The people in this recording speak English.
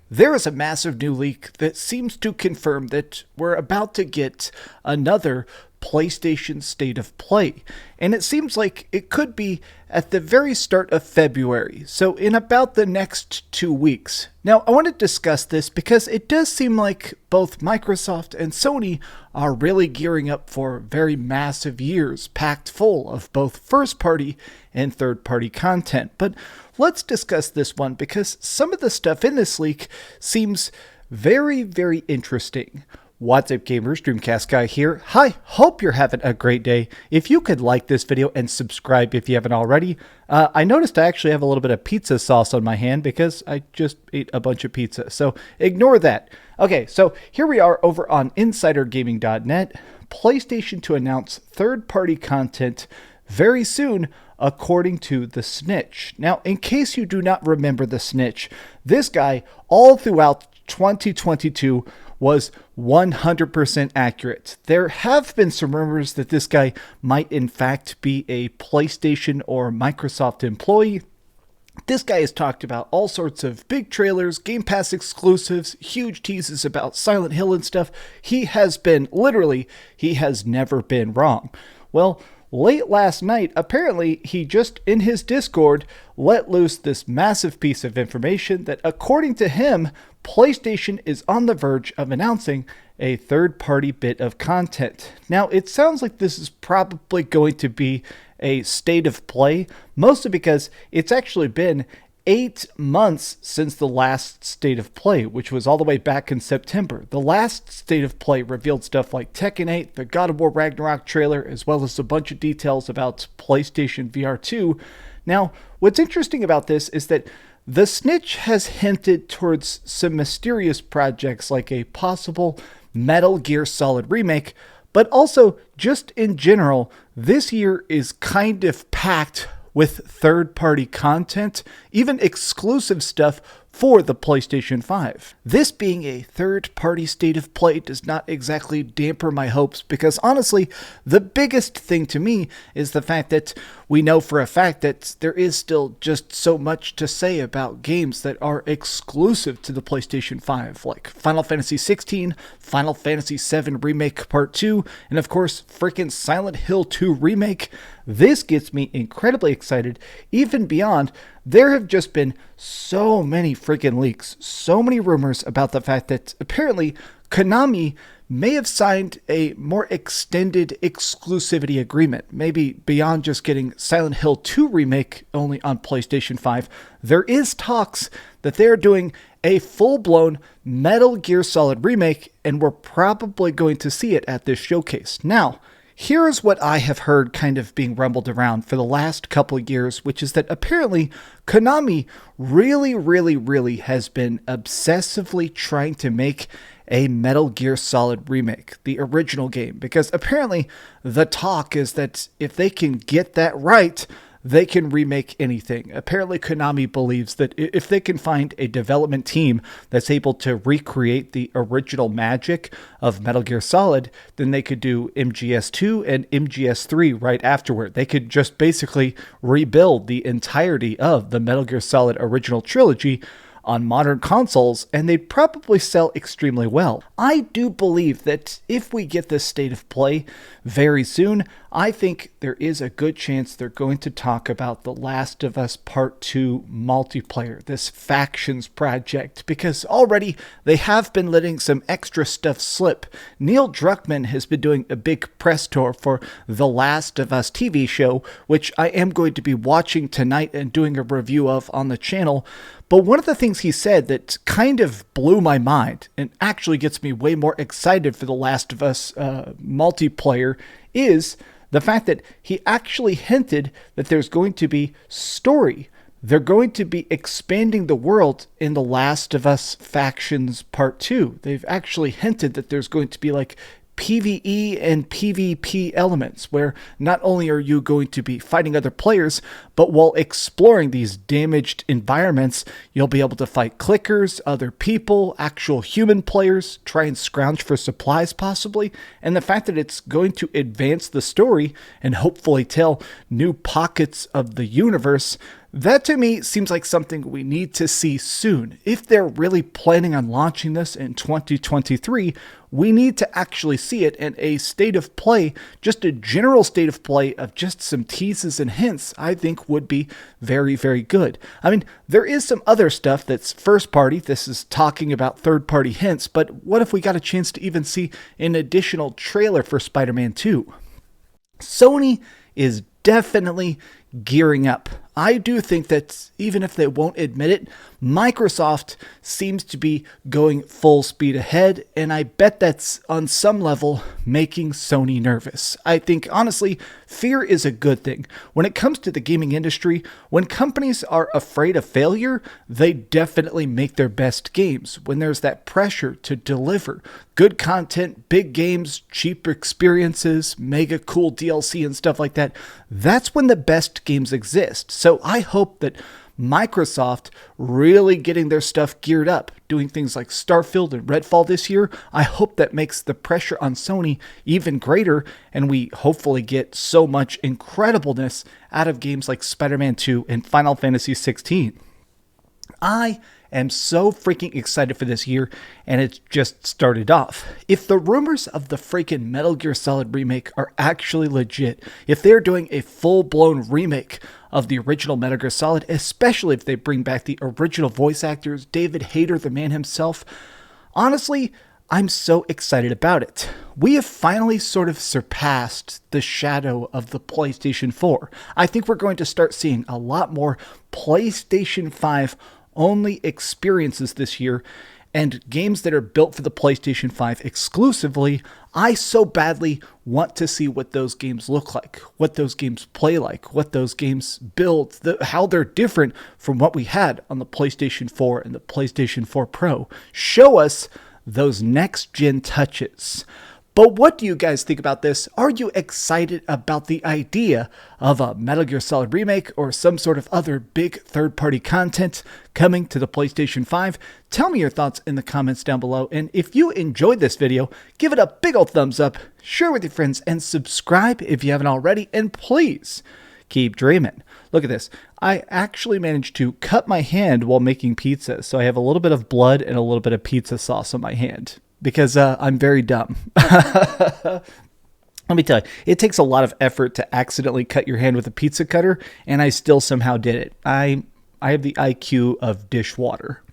There is a massive new leak that seems to confirm that we're about to get another PlayStation State of Play. And it seems like it could be at the very start of February, so in about the next 2 weeks. Now, I want to discuss this because it does seem like both Microsoft and Sony are really gearing up for very massive years packed full of both first-party and third-party content. But let's discuss this one because some of the stuff in this leak seems very, very interesting. What's up, gamers? DreamcastGuy here. Hi, hope you're having a great day. If you could like this video and subscribe if you haven't already. I noticed I actually have a little bit of pizza sauce on my hand because I just ate a bunch of pizza, so ignore that. Okay, so here we are over on InsiderGaming.net. PlayStation to announce third-party content very soon, according to the Snitch. Now, in case you do not remember the Snitch, this guy all throughout 2022 was 100% accurate. There have been some rumors that this guy might in fact be a PlayStation or Microsoft employee. This guy has talked about all sorts of big trailers, Game Pass exclusives, huge teases about Silent Hill and stuff. He has never been wrong. Well, late last night, apparently he just in his Discord let loose this massive piece of information that, according to him, PlayStation is on the verge of announcing a third-party bit of content. Now, it sounds like this is probably going to be a state of play, mostly because it's actually been 8 months since the last state of play, which was all the way back in September. The last state of play revealed stuff like Tekken 8, the God of War Ragnarok trailer, as well as a bunch of details about PlayStation VR 2. Now, what's interesting about this is that the Snitch has hinted towards some mysterious projects like a possible Metal Gear Solid remake, but also, just in general, this year is kind of packed with third-party content, even exclusive stuff for the PlayStation 5. This being a third-party state of play does not exactly damper my hopes because honestly, the biggest thing to me is the fact that we know for a fact that there is still just so much to say about games that are exclusive to the PlayStation 5, like Final Fantasy 16, Final Fantasy 7 Remake Part 2, and of course, freaking Silent Hill 2 Remake. This gets me incredibly excited, even beyond there have just been so many freaking leaks, so many rumors about the fact that apparently Konami may have signed a more extended exclusivity agreement, maybe beyond just getting Silent Hill 2 Remake only on PlayStation 5. There is talks that they're doing a full-blown Metal Gear Solid remake, and we're probably going to see it at this showcase. Now, here's what I have heard kind of being rumbled around for the last couple of years, which is that apparently Konami really has been obsessively trying to make a Metal Gear Solid remake, the original game, because apparently the talk is that if they can get that right, they can remake anything. Apparently, Konami believes that if they can find a development team that's able to recreate the original magic of Metal Gear Solid, then they could do MGS2 and MGS3 right afterward. They could just basically rebuild the entirety of the Metal Gear Solid original trilogy on modern consoles, and they'd probably sell extremely well. I do believe that if we get this state of play very soon, I think there is a good chance they're going to talk about The Last of Us Part 2 multiplayer, this factions project, because already they have been letting some extra stuff slip. Neil Druckmann has been doing a big press tour for The Last of Us TV show, which I am going to be watching tonight and doing a review of on the channel. But one of the things he said that kind of blew my mind and actually gets me way more excited for The Last of Us multiplayer is the fact that he actually hinted that there's going to be story. They're going to be expanding the world in The Last of Us Factions Part 2. They've actually hinted that there's going to be like PvE and PvP elements where not only are you going to be fighting other players, but while exploring these damaged environments, you'll be able to fight clickers, other people, actual human players, try and scrounge for supplies possibly, and the fact that it's going to advance the story and hopefully tell new pockets of the universe, That to me seems like something we need to see soon. If they're really planning on launching this in 2023, we need to actually see it in a state of play, just a general state of play of just some teases and hints, I think would be very, very good. I mean, there is some other stuff that's first party. This is talking about third party hints, but what if we got a chance to even see an additional trailer for Spider-Man 2? Sony is definitely gearing up. I do think that even if they won't admit it, Microsoft seems to be going full speed ahead, and I bet that's on some level making Sony nervous. I think, honestly, fear is a good thing. When it comes to the gaming industry, when companies are afraid of failure, they definitely make their best games. When there's that pressure to deliver good content, big games, cheap experiences, mega cool DLC and stuff like that, that's when the best games exist. So I hope that Microsoft really getting their stuff geared up, doing things like Starfield and Redfall this year, I hope that makes the pressure on Sony even greater, and we hopefully get so much incredibleness out of games like Spider-Man 2 and Final Fantasy 16. I am so freaking excited for this year, and it's just started off. If the rumors of the freaking Metal Gear Solid remake are actually legit, if they're doing a full-blown remake of the original Metal Gear Solid, especially if they bring back the original voice actors, David Hayter, the man himself, honestly, I'm so excited about it. We have finally sort of surpassed the shadow of the PlayStation 4. I think we're going to start seeing a lot more PlayStation 5 only experiences this year, and games that are built for the PlayStation 5 exclusively. I so badly want to see what those games look like, what those games play like, what those games build, how they're different from what we had on the PlayStation 4 and the PlayStation 4 Pro. Show us those next-gen touches. But what do you guys think about this? Are you excited about the idea of a Metal Gear Solid remake or some sort of other big third-party content coming to the PlayStation 5? Tell me your thoughts in the comments down below. And if you enjoyed this video, give it a big old thumbs up, share with your friends, and subscribe if you haven't already. And please keep dreaming. Look at this. I actually managed to cut my hand while making pizza, so I have a little bit of blood and a little bit of pizza sauce on my hand. Because I'm very dumb. Let me tell you, it takes a lot of effort to accidentally cut your hand with a pizza cutter, and I still somehow did it. I have the IQ of dishwater.